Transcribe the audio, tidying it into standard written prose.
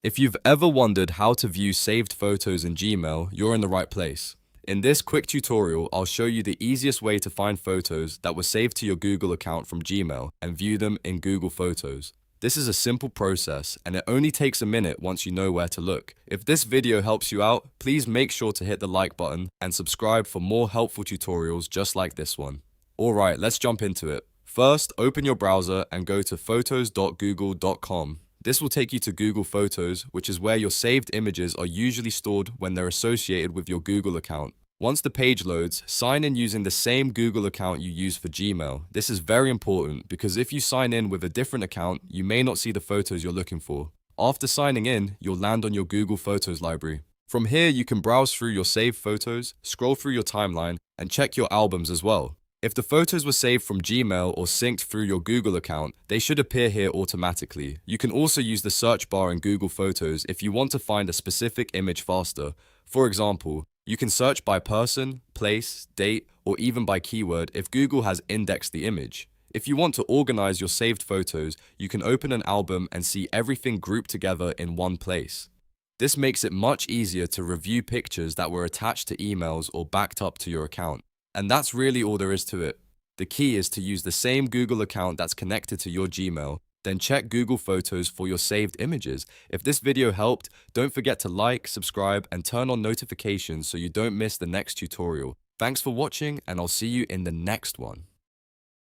If you've ever wondered how to view saved photos in Gmail, you're in the right place. In this quick tutorial, I'll show you the easiest way to find photos that were saved to your Google account from Gmail and view them in Google Photos. This is a simple process and it only takes a minute once you know where to look. If this video helps you out, please make sure to hit the like button and subscribe for more helpful tutorials just like this one. Alright, let's jump into it. First, open your browser and go to photos.google.com. This will take you to Google Photos, which is where your saved images are usually stored when they're associated with your Google account. Once the page loads, sign in using the same Google account you use for Gmail. This is very important because if you sign in with a different account, you may not see the photos you're looking for. After signing in, you'll land on your Google Photos library. From here, you can browse through your saved photos, scroll through your timeline, and check your albums as well. If the photos were saved from Gmail or synced through your Google account, they should appear here automatically. You can also use the search bar in Google Photos if you want to find a specific image faster. For example, you can search by person, place, date, or even by keyword if Google has indexed the image. If you want to organize your saved photos, you can open an album and see everything grouped together in one place. This makes it much easier to review pictures that were attached to emails or backed up to your account. And that's really all there is to it. The key is to use the same Google account that's connected to your Gmail, then check Google Photos for your saved images. If this video helped, don't forget to like, subscribe, and turn on notifications so you don't miss the next tutorial. Thanks for watching, and I'll see you in the next one.